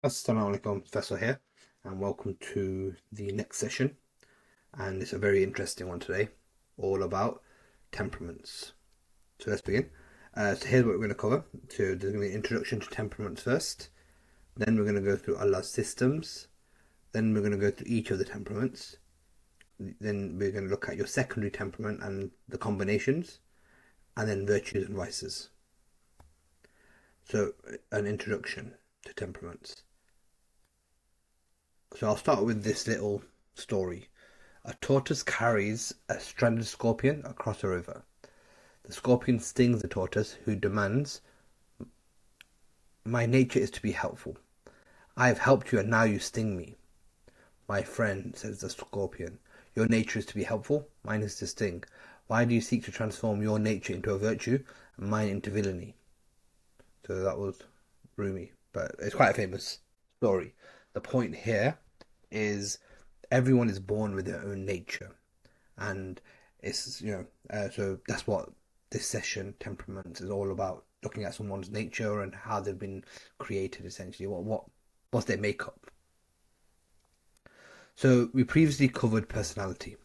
Assalamu alaikum, Professor here, and welcome to the next session. And it's a very interesting one today, all about temperaments. So let's begin. So here's what we're going to cover. So there's going to be an introduction to temperaments first. Then we're going to go through Allah's systems. Then we're going to go through each of the temperaments. Then we're going to look at your secondary temperament and the combinations, and then virtues and vices. So an introduction to temperaments. So I'll start with this little story. A tortoise carries a stranded scorpion across a river. The scorpion stings the tortoise, who demands, "My nature is to be helpful. I have helped you and now you sting me." "My friend," says the scorpion, "your nature is to be helpful, mine is to sting. Why do you seek to transform your nature into a virtue and mine into villainy?" So that was Rumi, but it's quite a famous story. The point here is everyone is born with their own nature, and it's so that's what this session temperament is all about, looking at someone's nature and how they've been created, essentially what's their makeup. So we previously covered personality.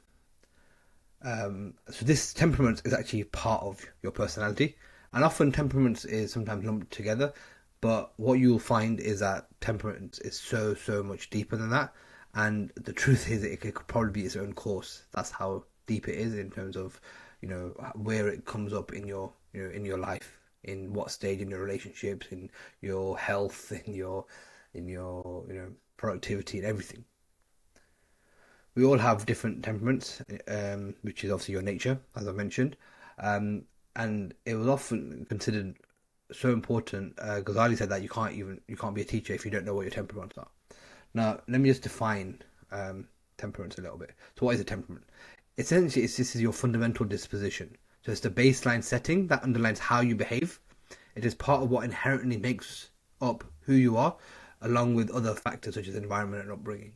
So this temperament is actually part of your personality, and often temperaments is sometimes lumped together, but what you'll find is that temperament is so much deeper than that. And the truth is, it could probably be its own course. That's how deep it is in terms of, where it comes up in your, in your life, in what stage in your relationships, in your health, in your productivity and everything. We all have different temperaments, which is obviously your nature, as I mentioned, and it was often considered so important. Ghazali said that you can't be a teacher if you don't know what your temperaments are. Now, let me just define temperaments a little bit. So, what is a temperament? Essentially, this is your fundamental disposition. So, it's the baseline setting that underlines how you behave. It is part of what inherently makes up who you are, along with other factors such as environment and upbringing.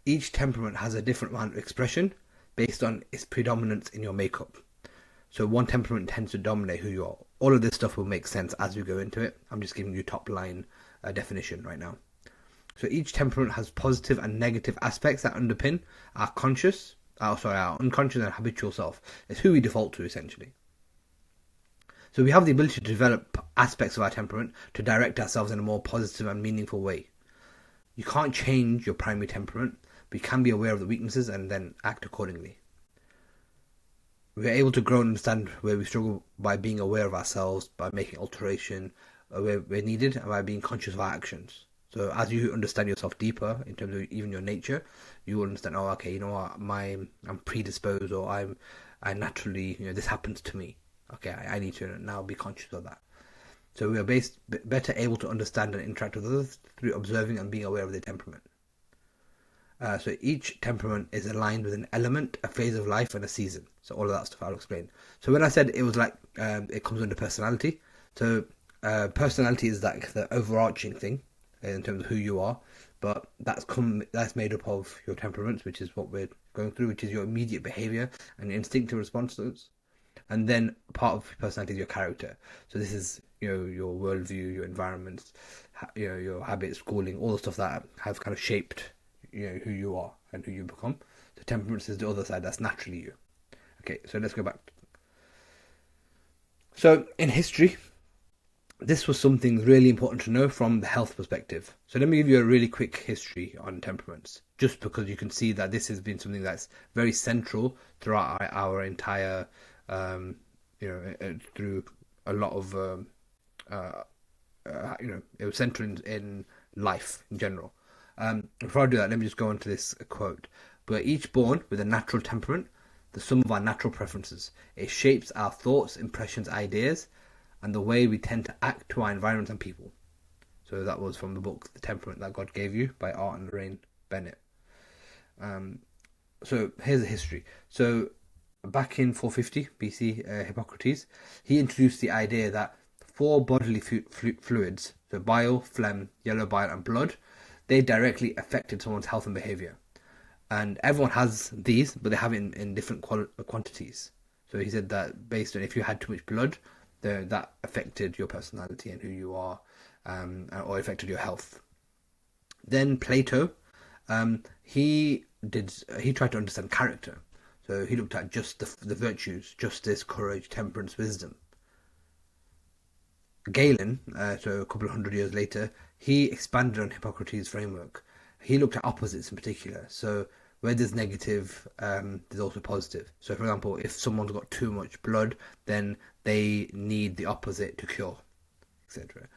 Each temperament has a different amount of expression based on its predominance in your makeup. So, one temperament tends to dominate who you are. All of this stuff will make sense as we go into it. I'm just giving you top line definition right now. So each temperament has positive and negative aspects that underpin our our unconscious and habitual self. It's who we default to, essentially. So we have the ability to develop aspects of our temperament to direct ourselves in a more positive and meaningful way. You can't change your primary temperament, but you can be aware of the weaknesses and then act accordingly. We are able to grow and understand where we struggle by being aware of ourselves, by making alteration where needed, and by being conscious of our actions. So as you understand yourself deeper in terms of even your nature, you will understand, oh, okay, you know what, I'm predisposed, or I naturally, this happens to me. Okay, I need to now be conscious of that. So we are better able to understand and interact with others through observing and being aware of their temperament. So each temperament is aligned with an element, a phase of life, and a season. So all of that stuff I'll explain. So when I said it was like it comes under personality, so personality is like the overarching thing in terms of who you are, but that's made up of your temperaments, which is what we're going through, which is your immediate behavior and your instinctive responses, and then part of personality is your character. So this is your worldview, your environments, your habits, schooling, all the stuff that have kind of shaped who you are and who you become. So temperament is the other side, that's naturally you. Okay, so let's go back. So in history, this was something really important to know from the health perspective. So let me give you a really quick history on temperaments, just because you can see that this has been something that's very central throughout our entire, through a lot of, it was central in life in general. Before I do that, let me just go on to this quote. "We're each born with a natural temperament, the sum of our natural preferences. It shapes our thoughts, impressions, ideas, and the way we tend to act to our environment and people." So that was from the book The Temperament That God Gave You by Art and Lorraine Bennett. So here's the history. So back in 450 BC, Hippocrates, he introduced the idea that 4 bodily fluids, so bile, phlegm, yellow bile, and blood, they directly affected someone's health and behavior. And everyone has these, but they have it in different quantities. So he said that based on if you had too much blood, that affected your personality and who you are, or affected your health. Then Plato, he tried to understand character. So he looked at just the virtues: justice, courage, temperance, wisdom. Galen, so a couple of hundred years later, he expanded on Hippocrates' framework. He looked at opposites in particular. So where there's negative, there's also positive. So for example, if someone's got too much blood, then they need the opposite to cure, etc.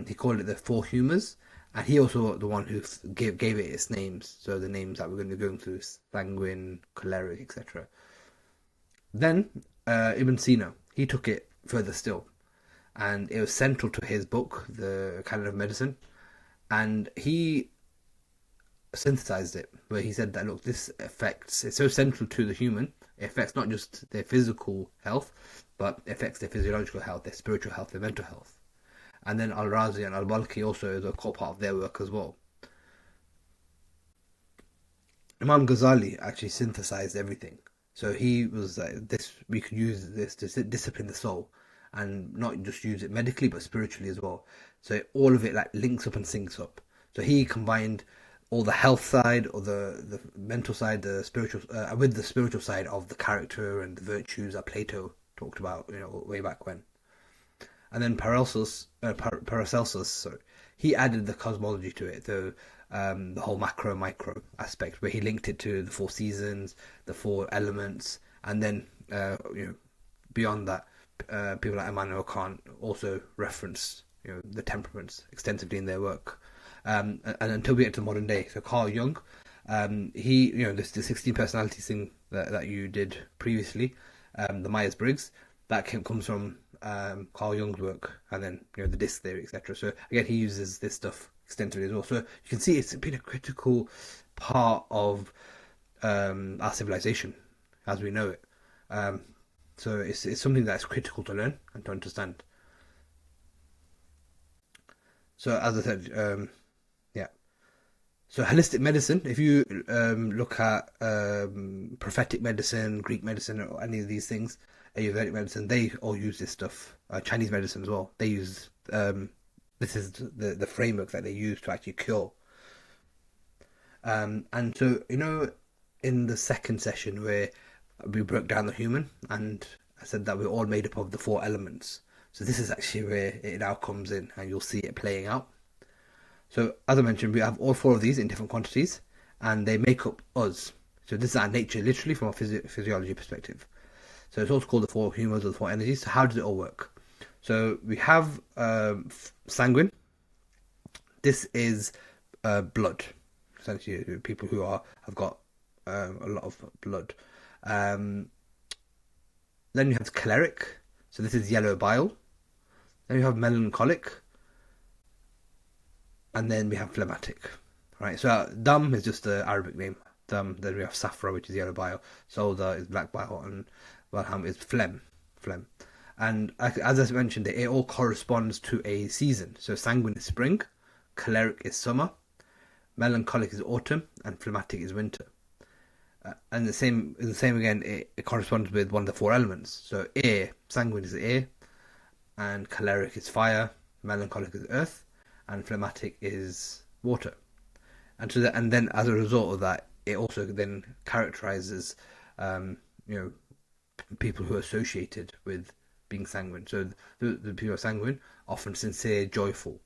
He called it the four humours, and he also the one who gave it its names. So the names that we're going to be going through: sanguine, choleric, etc. Then Ibn Sina, he took it further still, and it was central to his book, The Canon of Medicine, and he synthesized it, where he said that look, this affects, it's so central to the human, it affects not just their physical health, but it affects their physiological health, their spiritual health, their mental health. And then Al-Razi and Al-Balkhi also is a core part of their work as well. Imam Ghazali actually synthesized everything. So he was like, this, we could use this to discipline the soul, and not just use it medically, but spiritually as well. So all of it like links up and syncs up. So he combined all the health side, or the mental side, the spiritual, with the spiritual side of the character and the virtues that Plato talked about, way back when. And then Paracelsus, sorry, he added the cosmology to it, the whole macro micro aspect, where he linked it to the four seasons, the four elements, and then beyond that, people like Immanuel Kant also reference the temperaments extensively in their work. And until we get to modern day, so Carl Jung, he the 16 personalities thing that you did previously, the Myers-Briggs, that comes from Carl Jung's work, and then the disc theory, etc. So again, he uses this stuff extensively as well. So you can see it's been a critical part of our civilization as we know it. So it's something that's critical to learn and to understand. So as I said, yeah. So holistic medicine, if you look at prophetic medicine, Greek medicine, or any of these things, Ayurvedic medicine, they all use this stuff. Chinese medicine as well. They use this is the framework that they use to actually cure. And so in the second session where we broke down the human, and I said that we're all made up of the four elements. So this is actually where it now comes in, and you'll see it playing out. So as I mentioned, we have all four of these in different quantities, and they make up us. So this is our nature, literally from a physiology perspective. So it's also called the four humours or the four energies. So how does it all work? So we have sanguine. This is blood, essentially people who have got a lot of blood. Then you have choleric. So this is yellow bile. Then you have melancholic. And then we have phlegmatic. Right. So dam is just the Arabic name. Then we have safra, which is yellow bile. Solda is black bile, and Walham is phlegm. And as I mentioned, it all corresponds to a season. So sanguine is spring, choleric is summer, melancholic is autumn, and phlegmatic is winter. And the same again, it corresponds with one of the four elements. So air, sanguine is air, and choleric is fire, melancholic is earth, and phlegmatic is water. And so and then as a result of that, it also then characterizes people who are associated with being sanguine. So the people who are sanguine, often sincere, joyful.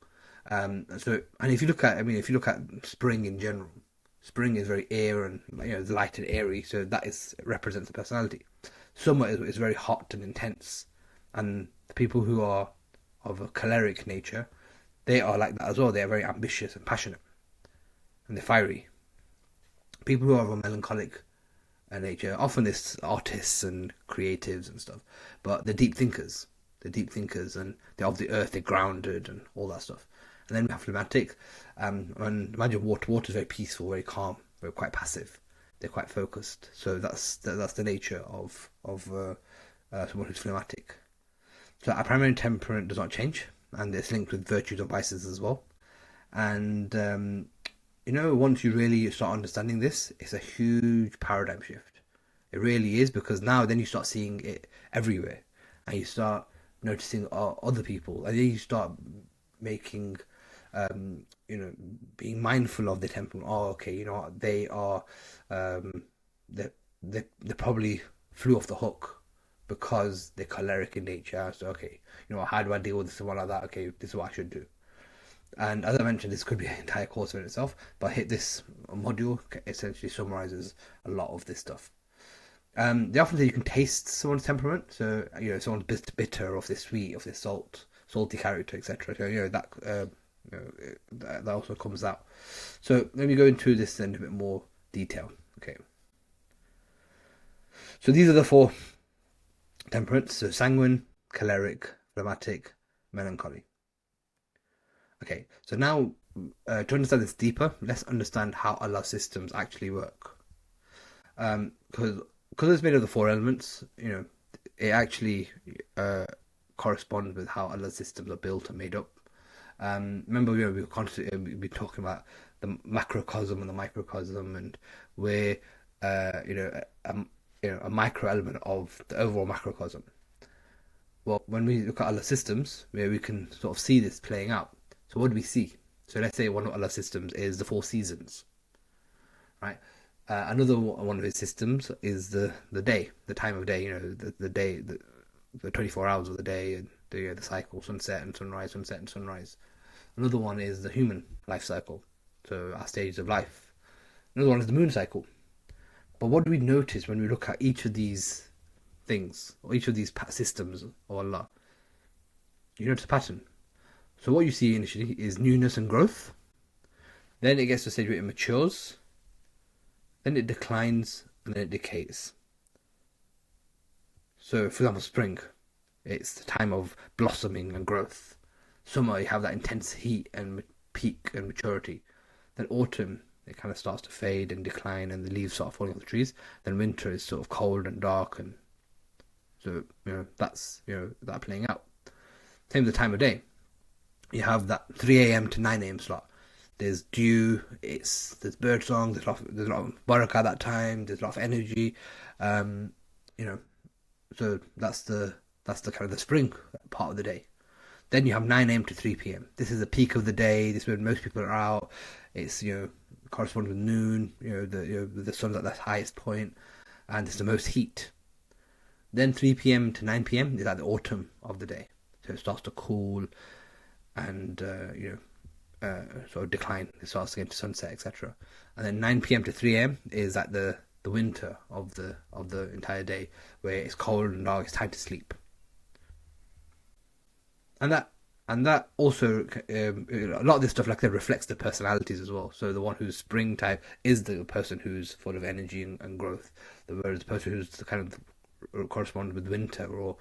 And if you look at spring in general, spring is very air and light and airy. So that represents the personality. Summer is very hot and intense, and the people who are of a choleric nature, they are like that as well. They are very ambitious and passionate, and they're fiery. People who are of a melancholic nature, often it's artists and creatives and stuff, but they're deep thinkers. And they're of the earth, they're grounded and all that stuff. And then we have phlegmatic, and imagine water. Water is very peaceful, very calm, very quite passive. They're quite focused. So that's the nature of someone who's phlegmatic. So our primary temperament does not change, and it's linked with virtues and vices as well. And once you really start understanding this, it's a huge paradigm shift. It really is, because now then you start seeing it everywhere, and you start noticing other people, and then you start making being mindful of the temperament. Oh, okay, you know what, they are, they they probably flew off the hook because they're choleric in nature. So okay, you know, how do I deal with someone like that? Okay, this is what I should do. And as I mentioned, this could be an entire course in itself, but this module essentially summarizes a lot of this stuff. They often say you can taste someone's temperament, so you know someone's bitter, or if they're sweet, or if they're salty character, etc. So you know that that also comes out. So let me go into this in a bit more detail. Okay. So these are the four temperaments: so sanguine, choleric, phlegmatic, melancholy. Okay. So now to understand this deeper, let's understand how Allah's systems actually work. Because it's made of the four elements, you know, it actually corresponds with how Allah's systems are built and made up. Remember, you know, we were constantly be talking about the macrocosm and the microcosm, and we're a micro element of the overall macrocosm. Well, when we look at Allah's systems, where we can sort of see this playing out. So what do we see? So let's say one of Allah's systems is the four seasons, right? Another one of his systems is the day, the time of day. You know, the day, the 24 hours of the day, and the cycle, sunset and sunrise, sunset and sunrise. Another one is the human life cycle, so our stages of life. Another one is the moon cycle. But what do we notice when we look at each of these things, or each of these systems of Allah? You notice a pattern. So what you see initially is newness and growth. Then it gets to a stage where it matures. Then it declines, and then it decays. So, for example, spring, it's the time of blossoming and growth. Summer, you have that intense heat and peak and maturity. Then autumn, it kind of starts to fade and decline, and the leaves start falling off the trees. Then winter is sort of cold and dark, and so that's that playing out. Same with the time of day. You have that 3 a.m. to 9 a.m. slot. There's dew, there's bird song, there's a lot of barakah at that time, there's a lot of energy, so that's the kind of the spring part of the day. Then you have 9 a.m. to 3 p.m. This is the peak of the day. This is when most people are out. It's corresponds with noon. The sun's at that highest point, and it's the most heat. Then 3 p.m. to 9 p.m. is at the autumn of the day, so it starts to cool, and sort of decline. It starts to get to sunset, etc. And then 9 p.m. to 3 a.m. is at the winter of the entire day, where it's cold and dark. It's time to sleep. And that also a lot of this stuff, like I said, reflects the personalities as well. So the one who's spring type is the person who's full of energy and growth. Whereas the person who's the kind of corresponds with winter, or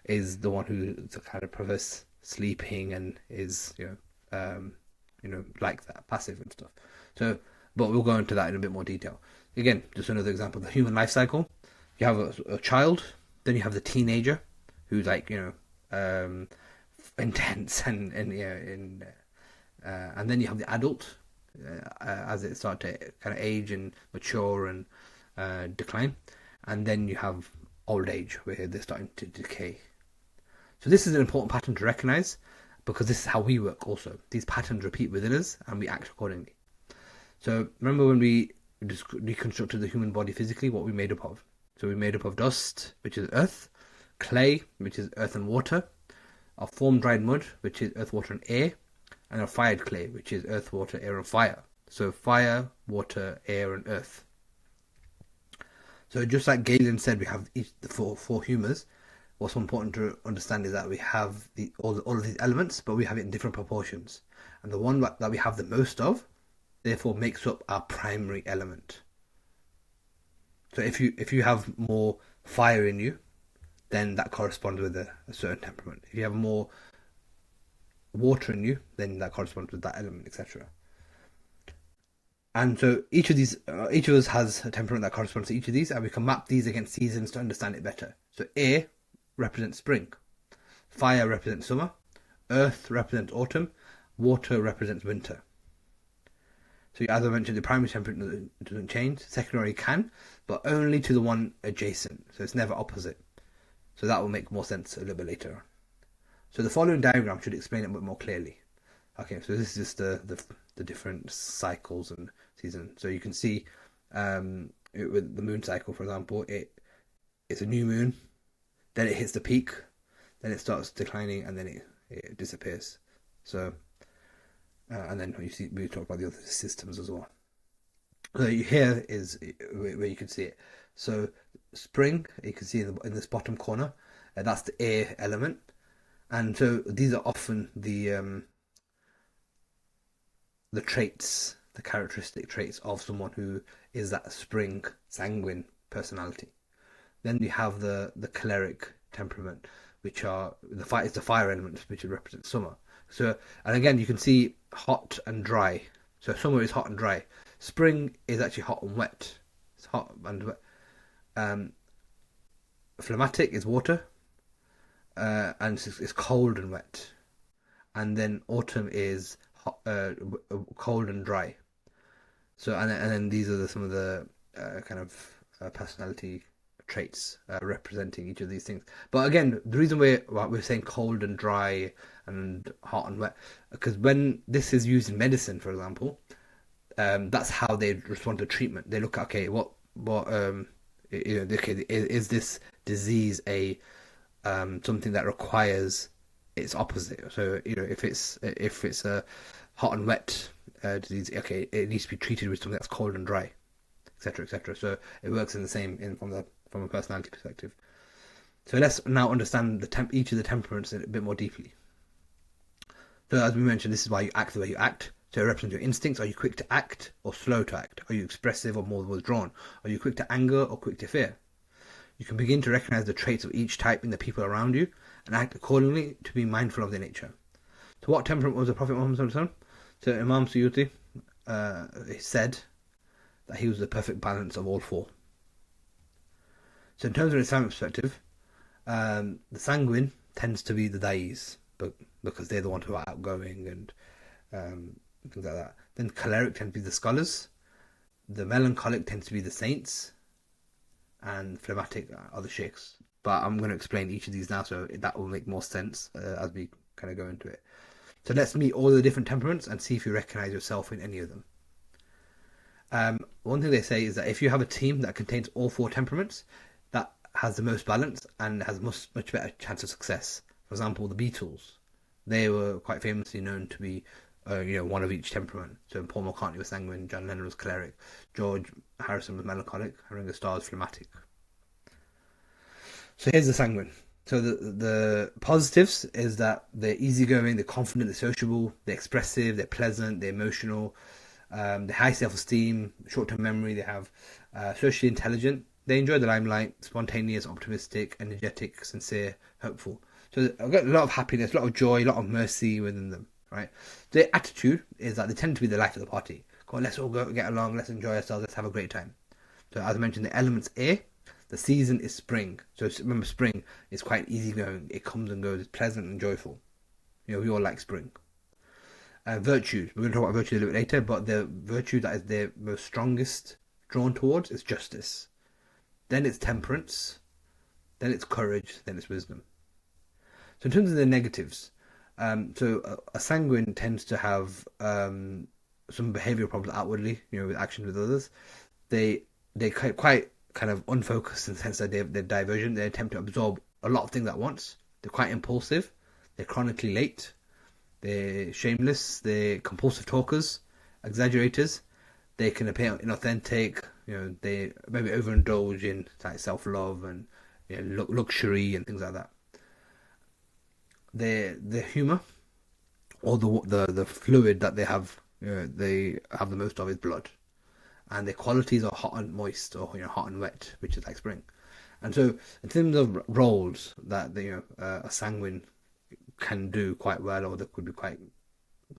is the one who kind of prefers sleeping and is like that, passive and stuff. So, but we'll go into that in a bit more detail. Again, just another example: the human life cycle. You have a child, then you have the teenager, who's like intense and then you have the adult as it starts to kind of age and mature and decline, and then you have old age where they're starting to decay. So this is an important pattern to recognize, because this is how we work also. These patterns repeat within us and we act accordingly. So remember when we reconstructed the human body physically, what we made up of. So we made up of dust, which is earth, clay, which is earth and water, our foam dried mud, which is earth, water and air, and our fired clay, which is earth, water, air and fire. So fire, water, air and earth. So just like Galen said, we have the four humours. What's important to understand is that we have all of these elements, but we have it in different proportions. And the one that we have the most of, therefore, makes up our primary element. So if you have more fire in you, then that corresponds with a certain temperament. If you have more water in you, then that corresponds with that element, etc. And so each of us has a temperament that corresponds to each of these, and we can map these against seasons to understand it better. So air represents spring, fire represents summer, earth represents autumn, water represents winter. So as I mentioned, the primary temperature doesn't change. Secondary can, but only to the one adjacent. So it's never opposite. So that will make more sense a little bit later on. So the following diagram should explain it a bit more clearly. Okay, so this is just the different cycles and seasons. So you can see with the moon cycle, for example, it's a new moon, then it hits the peak, then it starts declining, and then it disappears. So and then we talk about the other systems as well. So here is where you can see it. So spring, you can see in this bottom corner, that's the air element, and so these are often the traits, the characteristic traits of someone who is that spring sanguine personality. Then you have the choleric temperament, which are it's the fire elements, which represent summer. So, and again, you can see hot and dry. So summer is hot and dry. Spring is actually hot and wet. It's hot and wet. Phlegmatic is water, and it's cold and wet. And then autumn is hot, cold and dry. So and then these are some of the kind of personality traits representing each of these things. But again, the reason we're saying cold and dry and hot and wet, because when this is used in medicine, for example, that's how they respond to treatment. They look at, okay, okay, is this disease a something that requires its opposite? So if it's a hot and wet disease, okay, it needs to be treated with something that's cold and dry, etc., etc. So it works in the same from a personality perspective. So let's now understand each of the temperaments a bit more deeply. So as we mentioned, this is why you act the way you act. So it represents your instincts. Are you quick to act or slow to act? Are you expressive or more withdrawn? Are you quick to anger or quick to fear? You can begin to recognize the traits of each type in the people around you and act accordingly to be mindful of their nature. So what temperament was the Prophet Muhammad? So Imam Suyuti he said that he was the perfect balance of all four. So in terms of an Islamic perspective, the sanguine tends to be the dais, but because they're the ones who are outgoing and things like that. Then choleric tends to be the scholars. The melancholic tends to be the saints, and phlegmatic are the sheikhs. But I'm going to explain each of these now, so that will make more sense as we kind of go into it. So let's meet all the different temperaments and see if you recognize yourself in any of them. One thing they say is that if you have a team that contains all four temperaments, that has the most balance and has much better chance of success. For example, the Beatles, they were quite famously known to be one of each temperament. So Paul McCartney was sanguine, John Lennon was choleric, George Harrison was melancholic, and Ringo Starr was phlegmatic. So here's the sanguine. So the positives is that they're easygoing, they're confident, they're sociable, they're expressive, they're pleasant, they're emotional, they're high self-esteem, short-term memory, they have socially intelligent, they enjoy the limelight, spontaneous, optimistic, energetic, sincere, hopeful. So I've got a lot of happiness, a lot of joy, a lot of mercy within them, right? Their attitude is that they tend to be the life of the party. Go on, let's all go get along, let's enjoy ourselves, let's have a great time. So as I mentioned, the elements air. The season is spring. So remember, spring is quite easygoing. It comes and goes. It's pleasant and joyful. We all like spring. Virtues. We're going to talk about virtues a little bit later, but the virtue that is their most strongest drawn towards is justice. Then it's temperance. Then it's courage. Then it's wisdom. So in terms of the negatives, so a sanguine tends to have some behavioural problems outwardly, with actions with others. They quite kind of unfocused in the sense that they're divergent. They attempt to absorb a lot of things at once. They're quite impulsive. They're chronically late. They're shameless. They're compulsive talkers, exaggerators. They can appear inauthentic. They maybe overindulge in like self-love and luxury and things like that. Their humour, or the fluid that they have the most of is blood. And their qualities are hot and moist, or hot and wet, which is like spring. And so, in terms of roles that a sanguine can do quite well, or that could be quite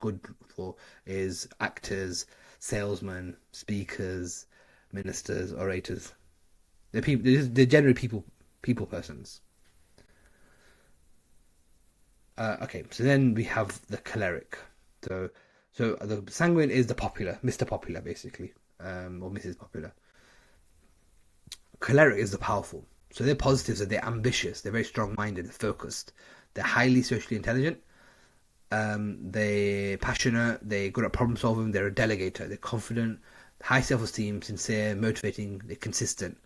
good for, is actors, salesmen, speakers, ministers, orators. They're generally people persons. Okay, so then we have the choleric. So the sanguine is the popular, Mr. Popular, basically. Or Mrs. Popular. Choleric is the powerful. So their positives are they're ambitious, they're very strong-minded, they're focused, they're highly socially intelligent, They're passionate, they're good at problem solving, they're a delegator, they're confident, high self-esteem, sincere, motivating, they're consistent,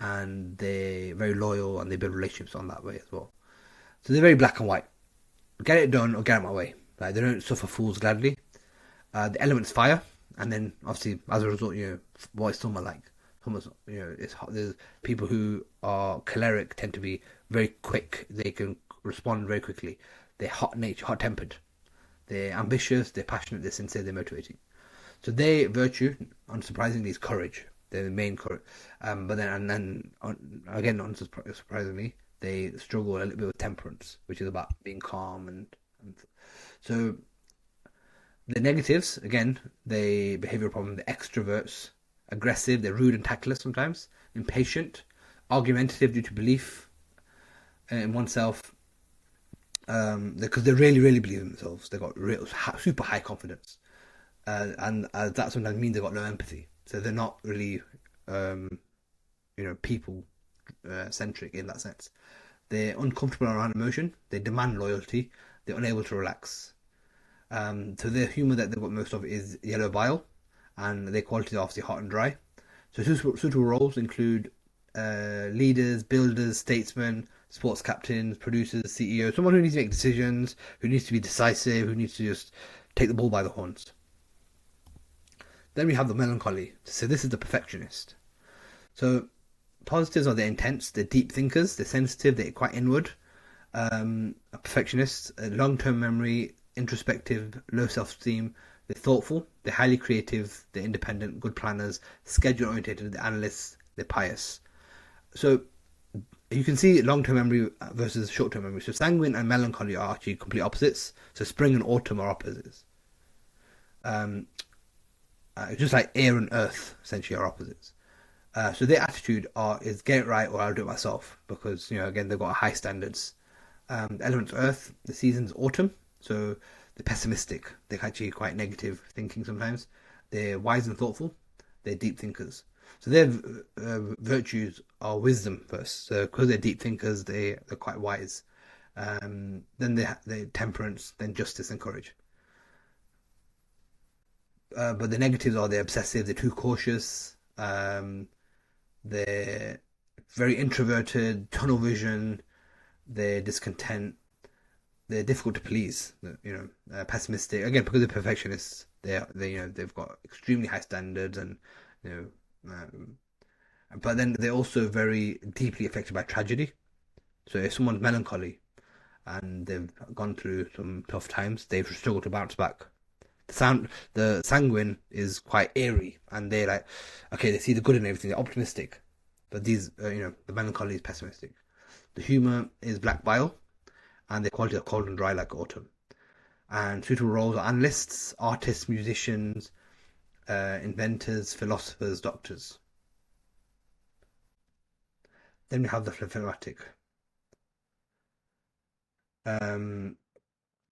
and they're very loyal, and they build relationships on that way as well. So they're very black and white. Get it done or get out of my way. Like, they don't suffer fools gladly. The element's fire, and then obviously as a result, what is summer like? Summer's, it's hot. There's people who are choleric tend to be very quick. They can respond very quickly. They're hot tempered. They're ambitious. They're passionate. They're sincere. They're motivating. So their virtue, unsurprisingly, is courage. They're the main courage. But then, again, unsurprisingly, they struggle a little bit with temperance, which is about being calm and so the negatives, again, they behavioral problem, the extroverts, aggressive, they're rude and tactless sometimes, impatient, argumentative due to belief in oneself, because they really, really believe in themselves. They've got super high confidence, and that sometimes means they've got no empathy. So they're not really, people centric in that sense. They're uncomfortable around emotion. They demand loyalty. They're unable to relax. So the humour that they've got most of is yellow bile, and their qualities are obviously hot and dry. So suitable roles include leaders, builders, statesmen, sports captains, producers, CEOs, someone who needs to make decisions, who needs to be decisive, who needs to just take the bull by the horns. Then we have the melancholy. So this is the perfectionist. So positives are they're intense, they're deep thinkers, they're sensitive, they're quite inward. A perfectionist, long-term memory, introspective, low self-esteem. They're thoughtful, they're highly creative, they're independent, good planners, schedule-oriented, they're analysts, they're pious. So you can see long-term memory versus short-term memory. So sanguine and melancholy are actually complete opposites. So spring and autumn are opposites. Just like air and earth essentially are opposites. So their attitude is get it right or I'll do it myself, because again they've got high standards. The element's earth, the season's autumn, so they're pessimistic. They're actually quite negative thinking sometimes. They're wise and thoughtful. They're deep thinkers. So their virtues are wisdom first. So because they're deep thinkers, they're quite wise. Then they temperance, then justice and courage. But the negatives are they're obsessive, they're too cautious, they're very introverted, tunnel vision, they're discontent, they're difficult to please. Pessimistic again because they're perfectionists. They've got extremely high standards, and but then they're also very deeply affected by tragedy. So if someone's melancholy and they've gone through some tough times, they've struggled to bounce back. The sanguine is quite airy, and they're like, okay, they see the good in everything. They're optimistic, but the melancholy is pessimistic. The humor is black bile, and the quality are cold and dry like autumn. And suitable roles are analysts, artists, musicians, inventors, philosophers, doctors. Then we have the phlegmatic. Um,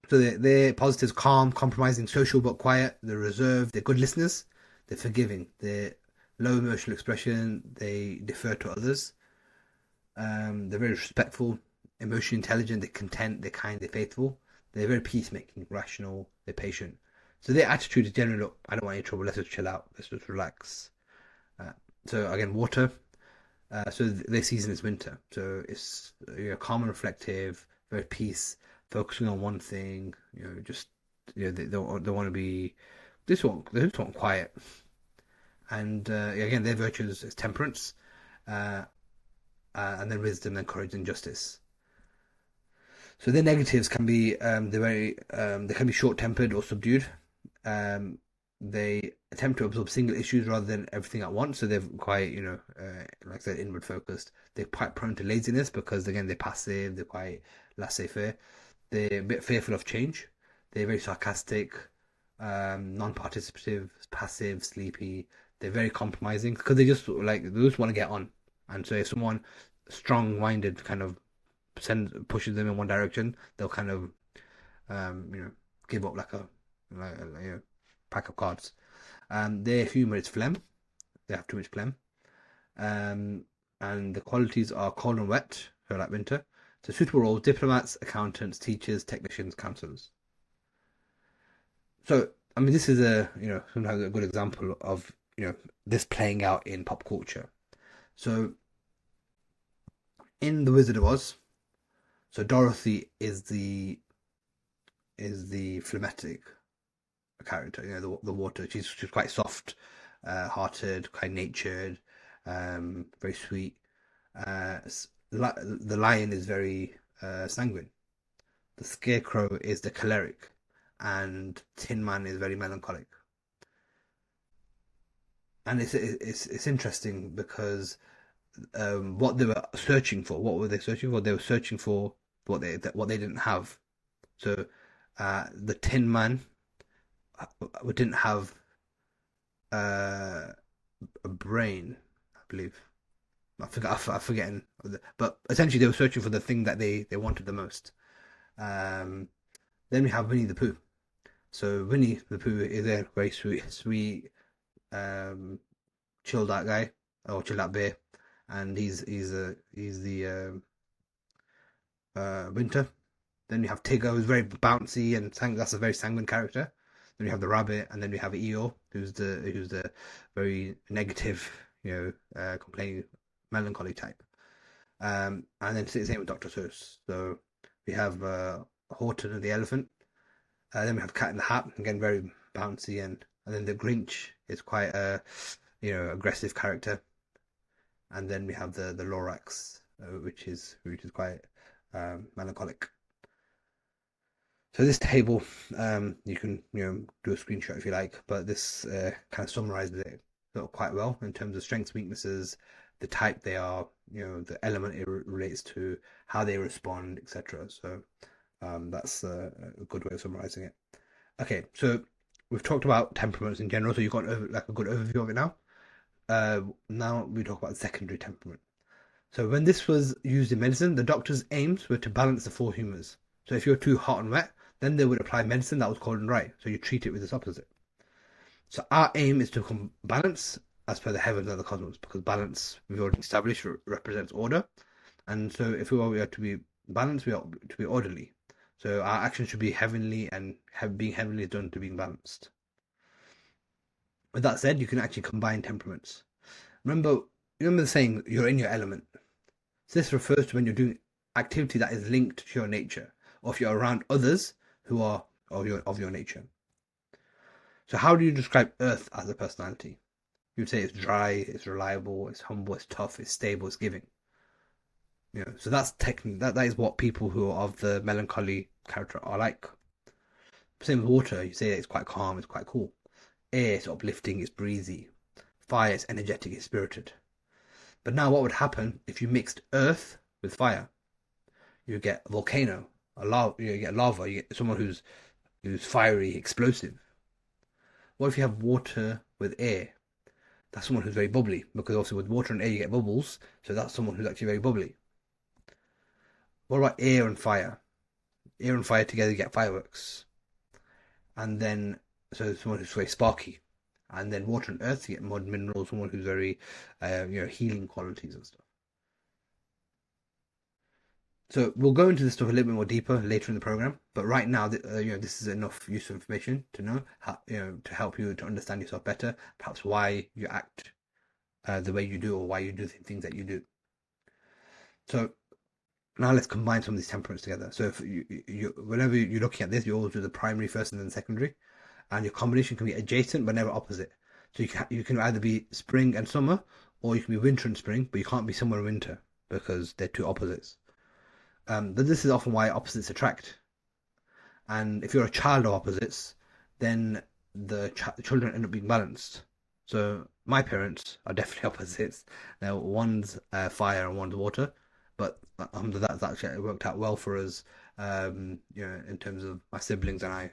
so they're positives: calm, compromising, social but quiet. They're reserved. They're good listeners. They're forgiving. They're low emotional expression. They defer to others. They're very respectful, emotionally intelligent. They're content. They're kind. They're faithful. They're very peacemaking, rational. They're patient. So their attitude is generally, look, I don't want any trouble. Let's just chill out. Let's just relax. So again, water. So their season is winter. So it's calm and reflective, very peace, focusing on one thing. Just they want to be they just want quiet. And again, their virtues is temperance, and then wisdom, then courage, and justice. So their negatives can be they can be short-tempered or subdued. Um, they attempt to absorb single issues rather than everything at once. So they're quite, like I said, inward focused. They're quite prone to laziness because again they're passive. They're quite laissez-faire. They're a bit fearful of change. They're very sarcastic, non-participative, passive, sleepy. They're very compromising because they just want to get on. And so if someone strong-minded kind of pushes them in one direction, they'll kind of give up like a pack of cards. Their humor is phlegm. They have too much phlegm. And the qualities are cold and wet, so like winter. So suitable roles: diplomats, accountants, teachers, technicians, counselors. So, I mean, this is sometimes a good example of, this playing out in pop culture. So, in The Wizard of Oz, so Dorothy is the phlegmatic character, the water. She's quite soft, hearted, quite natured, very sweet. The lion is very sanguine. The scarecrow is the choleric, and Tin Man is very melancholic. And it's interesting because what they were searching for, what were they searching for? They were searching for what they didn't have. So the Tin Man didn't have uh, a brain, I believe. I'm forgetting, but essentially they were searching for the thing that they wanted the most. Um, then we have Winnie the Pooh. So Winnie the Pooh is a very sweet, um, chilled out guy or chilled out bear, and he's the Winter. Then you have Tigger, who's very bouncy and that's a very sanguine character. Then you have the rabbit, and then we have Eeyore, who's the very negative, complaining, melancholy type. And then same with Doctor Seuss. So we have Horton and the elephant. Then we have Cat in the Hat, again very bouncy, and then the Grinch is quite a aggressive character. And then we have the Lorax, which is quite melancholic. So this table, you can do a screenshot if you like, but this kind of summarizes it quite well in terms of strengths, weaknesses, the type they are, the element it relates to, how they respond, etc. So that's a good way of summarizing it. Okay, so we've talked about temperaments in general, so you've got like a good overview of it now. Now we talk about secondary temperament. So when this was used in medicine, the doctor's aims were to balance the four humors. So if you're too hot and wet, then they would apply medicine that was cold and dry. So you treat it with its opposite. So our aim is to become balance as per the heavens and the cosmos, because balance we've already established represents order. And so if we are to be balanced, we are to be orderly. So our actions should be heavenly, and being heavenly is done to being balanced. With that said, you can actually combine temperaments. Remember the saying, you're in your element. So this refers to when you're doing activity that is linked to your nature, or if you're around others who are of your nature. So how do you describe Earth as a personality? You'd say it's dry, it's reliable, it's humble, it's tough, it's stable, it's giving. So that's that is what people who are of the melancholy character are like. Same with water, you say it's quite calm, it's quite cool. Air, it's uplifting, it's breezy. Fire, it's energetic, it's spirited. But now what would happen if you mixed earth with fire? You get a volcano, you get lava, you get someone who's fiery, explosive. What if you have water with air? That's someone who's very bubbly, because also with water and air you get bubbles, so that's someone who's actually very bubbly. What about air and fire? Air and fire together you get fireworks. And then, so someone who's very sparky. And then water and earth you get mud minerals, someone who's very, healing qualities and stuff. So we'll go into this stuff a little bit more deeper later in the program, but right now, this is enough useful information to know how, to help you to understand yourself better, perhaps why you act the way you do, or why you do the things that you do. So now let's combine some of these temperaments together. So if whenever you're looking at this, you always do the primary first and then secondary, and your combination can be adjacent but never opposite. So you can either be spring and summer, or you can be winter and spring, but you can't be summer and winter because they're two opposites. But this is often why opposites attract. And if you're a child of opposites, then the children end up being balanced. So my parents are definitely opposites. Now one's fire and one's water, but that's actually it worked out well for us. In terms of my siblings and I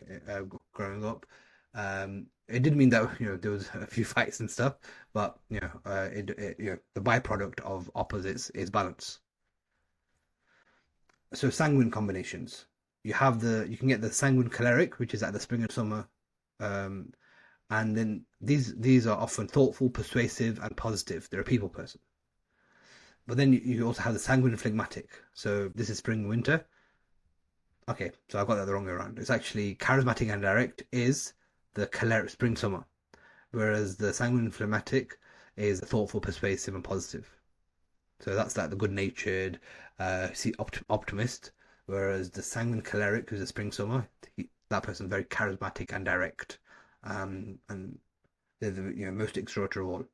growing up. It did mean that there was a few fights and stuff, but the byproduct of opposites is balance. So sanguine combinations. You can get the sanguine choleric, which is at the spring and summer, um, and then these are often thoughtful, persuasive, and positive. They're a people person. But then you also have the sanguine phlegmatic. So this is spring and winter. Okay, so I got that the wrong way around. It's actually charismatic and direct is the choleric spring summer, whereas the sanguine phlegmatic is thoughtful, persuasive, and positive. So that's like the good-natured, optimist. Whereas the sanguine choleric, who's a spring summer, that person's very charismatic and direct, and they're the most extrovert of all.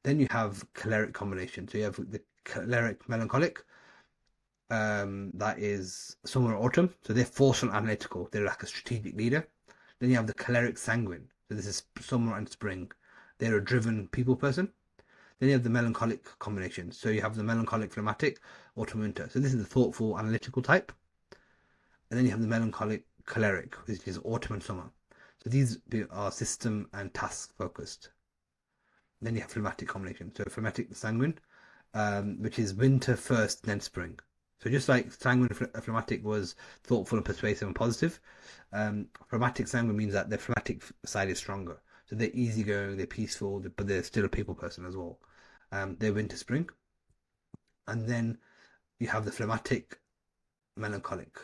Then you have choleric combination. So you have the choleric melancholic, that is summer or autumn. So they're forceful and analytical. They're like a strategic leader. Then you have the choleric sanguine. So this is summer and spring. They're a driven people person. Then you have the melancholic combination. So you have the melancholic phlegmatic, autumn winter. So this is the thoughtful analytical type. And then you have the melancholic choleric, which is autumn and summer. So these are system and task focused. Then you have phlegmatic combination. So phlegmatic sanguine, which is winter first, then spring. So just like sanguine phlegmatic was thoughtful and persuasive and positive, phlegmatic sanguine means that their phlegmatic side is stronger. So they're easygoing, they're peaceful, but they're still a people person as well. They're winter spring. And then you have the phlegmatic melancholic,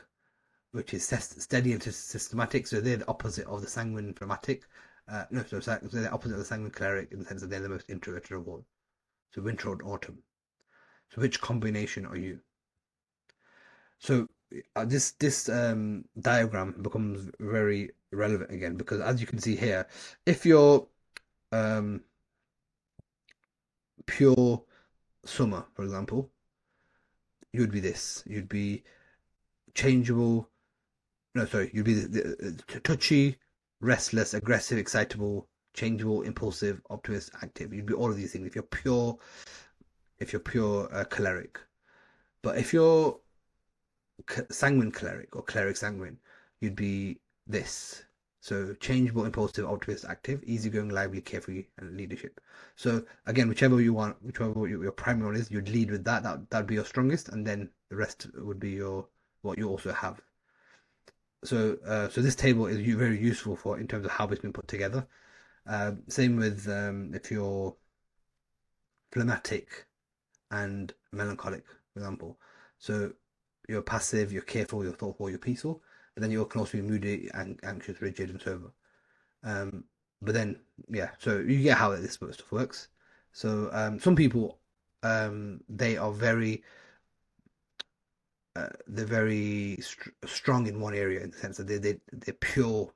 which is steady and systematic. So they're the opposite of the sanguine phlegmatic. No, so they're the opposite of the sanguine choleric in the sense that they're the most introverted of all. So winter or autumn. So which combination are you? So this diagram becomes very relevant again because, as you can see here, if you're pure summer, for example, you'd be this. You'd be changeable. No, sorry. You'd be the touchy, restless, aggressive, excitable, changeable, impulsive, optimist, active. You'd be all of these things if you're pure, choleric. But if you're sanguine choleric or choleric sanguine, you'd be this. So changeable, impulsive, optimist, active, easygoing, lively, carefree, and leadership. So again, whichever you want, whichever your primary one is, you'd lead with that. That'd be your strongest, and then the rest would be what you also have. So so this table is very useful for in terms of how it's been put together. Same with if you're phlegmatic and melancholic, for example. So you're passive, you're careful, you're thoughtful, you're peaceful, but then you can also be moody and anxious, rigid, and sober. But then, yeah, so you get how this stuff works. So some people, they are they're very strong in one area in the sense that they're pure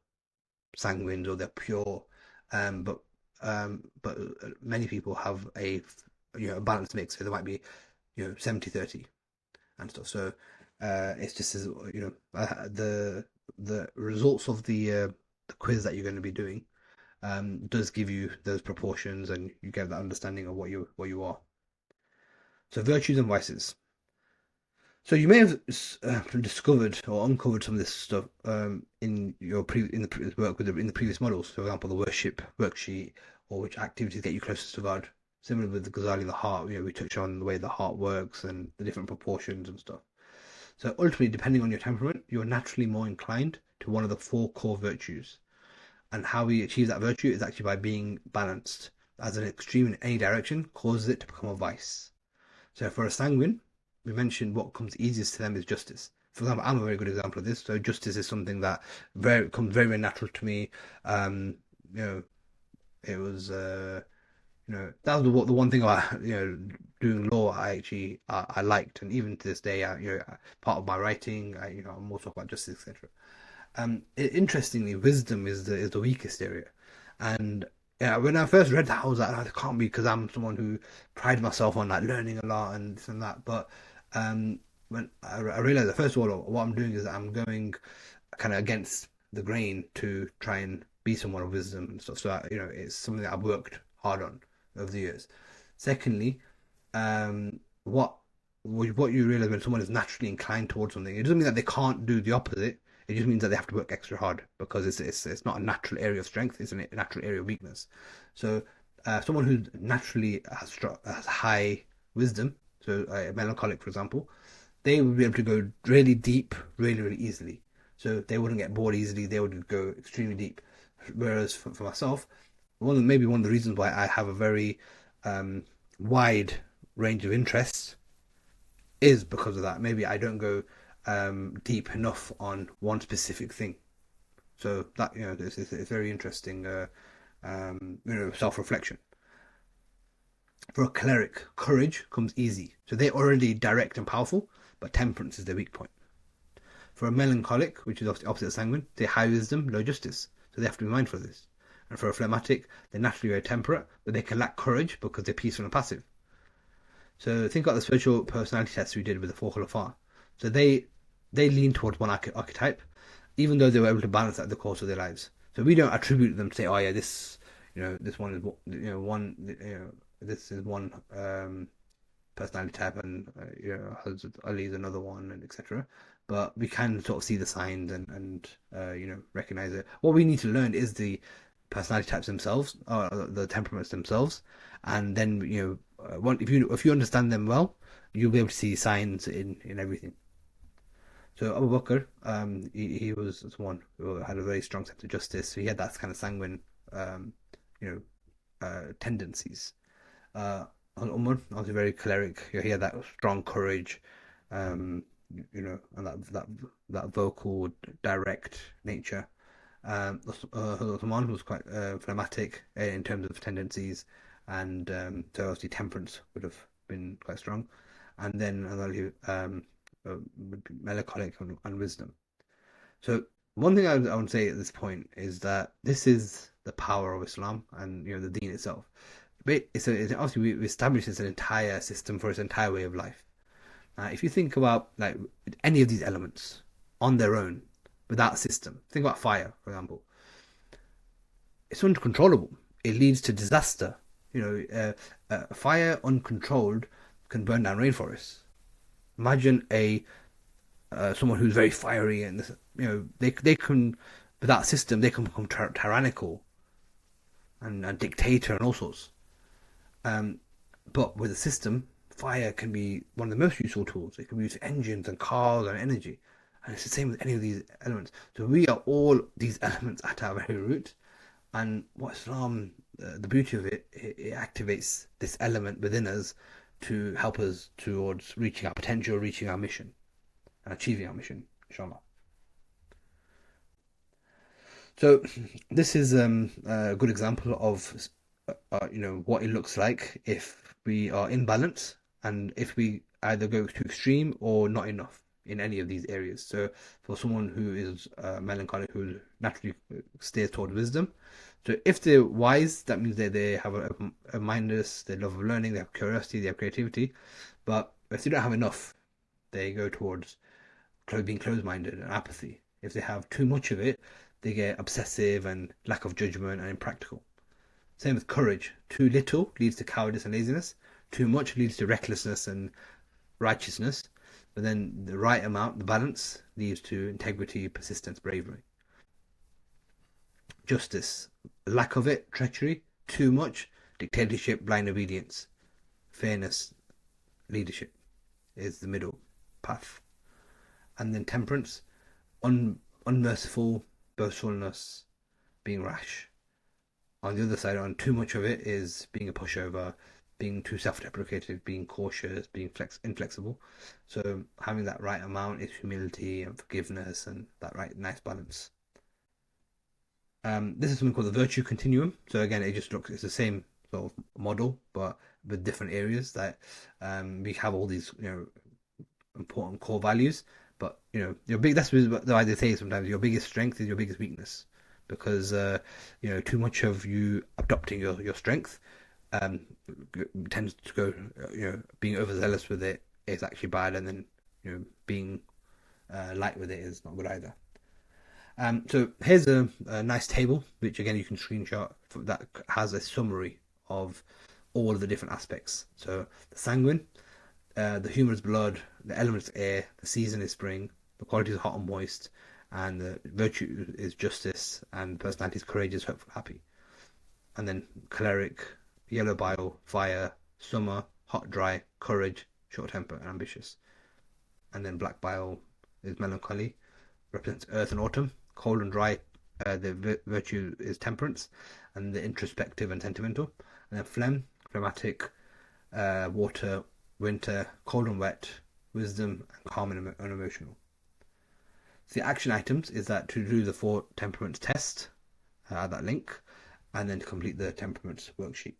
sanguines or they're pure, but many people have a balanced mix. So there might be 70-30 and stuff. So it's just as the results of the quiz that you're going to be doing does give you those proportions, and you get that understanding of what you are. So virtues and vices. So you may have discovered or uncovered some of this stuff in your in the work in the previous models. For example, the worship worksheet, or which activities get you closest to God. Similar with the Ghazali, the heart. We touch on the way the heart works and the different proportions and stuff. So ultimately, depending on your temperament, you're naturally more inclined to one of the 4 core virtues. And how we achieve that virtue is actually by being balanced, as an extreme in any direction causes it to become a vice. So for a sanguine, we mentioned what comes easiest to them is justice. For example, I'm a very good example of this. So justice is something that comes very, very natural to me. It was that was the one thing about doing law I liked, and even to this day, part of my writing, I'm more talking about justice, etc. Interestingly, wisdom is the weakest area, and yeah, when I first read that, I was like, oh, it can't be because I'm someone who prides myself on like learning a lot and this and that. But when I realized that first of all, what I'm doing is I'm going kind of against the grain to try and be someone of wisdom and stuff. So it's something that I've worked hard on over the years. Secondly, what you realize when someone is naturally inclined towards something, it doesn't mean that they can't do the opposite. It just means that they have to work extra hard because it's not a natural area of strength; it's a natural area of weakness. So, someone who naturally has high wisdom, so a melancholic, for example, they would be able to go really deep, really, really easily. So they wouldn't get bored easily. They would go extremely deep. Whereas for myself, maybe one of the reasons why I have a very wide range of interests is because of that. Maybe I don't go deep enough on one specific thing. So that it's very interesting. Self-reflection. For a cleric, courage comes easy. So they're already direct and powerful, but temperance is their weak point. For a melancholic, which is obviously opposite of sanguine, they high wisdom, low justice. So they have to be mindful of this. And for a phlegmatic, they're naturally very temperate, but they can lack courage because they're peaceful and passive. So think about the spiritual personality test we did with the four color fire. So they lean towards one archetype, even though they were able to balance that in the course of their lives. So we don't attribute them to say, oh yeah, this one is this is one personality type, and Ali is another one, and etc. But we can sort of see the signs and recognize it. What we need to learn is the personality types themselves, or the temperaments themselves, and then if you understand them well, you'll be able to see signs in everything. So Abu Bakr, he was someone who had a very strong sense of justice. So he had that kind of sanguine, um, you tendencies. Uh, Umar, obviously very choleric. He had that strong courage, um, and that vocal, direct nature. Uthman was quite phlegmatic in terms of tendencies, and so obviously temperance would have been quite strong. And then would be melancholic and wisdom. So one thing I would say at this point is that this is the power of Islam and the Deen itself. But obviously we established this an entire system for its entire way of life. If you think about like any of these elements on their own without a system, think about fire, for example. It's uncontrollable. It leads to disaster. Fire uncontrolled can burn down rainforests. Imagine a someone who's very fiery and they can without a system they can become tyrannical and dictator and all sorts. Um, but with a system, fire can be one of the most useful tools. It can be used for engines and cars and energy. And it's the same with any of these elements. So we are all these elements at our very root. And what Islam, the beauty of it activates this element within us to help us towards reaching our potential, reaching our mission, and achieving our mission, inshallah. So this is a good example of what it looks like if we are in balance and if we either go to extreme or not enough in any of these areas. So for someone who is melancholic, who naturally steers toward wisdom, so if they're wise, that means that they have a mindedness, they love learning, they have curiosity, they have creativity. But if they don't have enough, they go towards being closed-minded and apathy. If they have too much of it, they get obsessive and lack of judgment and impractical. Same with courage. Too little leads to cowardice and laziness. Too much leads to recklessness and righteousness. But then the right amount, the balance, leads to integrity, persistence, bravery. Justice. Lack of it, treachery. Too much, dictatorship, blind obedience. Fairness, leadership is the middle path. And then temperance, unmerciful, boastfulness, being rash. On the other side, on too much of it is being a pushover, being too self-deprecating, being cautious, being inflexible. So having that right amount is humility and forgiveness and that right nice balance. This is something called the virtue continuum. So again, it's the same sort of model, but with different areas that we have all these important core values. But your big that's why they say sometimes your biggest strength is your biggest weakness, because too much of you adopting your strength um, tends to go being overzealous with it is actually bad, and then being light with it is not good either. So here's a nice table which again you can screenshot that has a summary of all of the different aspects. So the sanguine, the humor is blood, the element is air, the season is spring, the quality is hot and moist, and the virtue is justice, and personality is courageous, hopeful, happy. And then choleric, yellow bile, fire, summer, hot, dry, courage, short temper, and ambitious. And then black bile is melancholy, represents earth and autumn. Cold and dry, the virtue is temperance, and the introspective and sentimental. And then phlegm, phlegmatic, water, winter, cold and wet, wisdom, and calm and unemotional. So the action items is that to do the 4 temperaments test, that link, and then to complete the temperaments worksheet.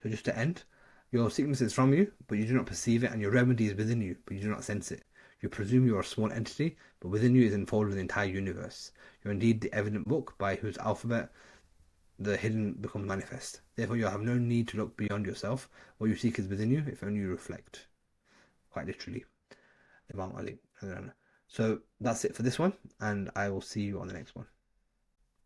So just to end, your sickness is from you, but you do not perceive it, and your remedy is within you, but you do not sense it. You presume you are a small entity, but within you is enfolded the entire universe. You are indeed the evident book by whose alphabet the hidden becomes manifest. Therefore, you have no need to look beyond yourself. What you seek is within you, if only you reflect. Quite literally. Imam Ali. So that's it for this one, and I will see you on the next one.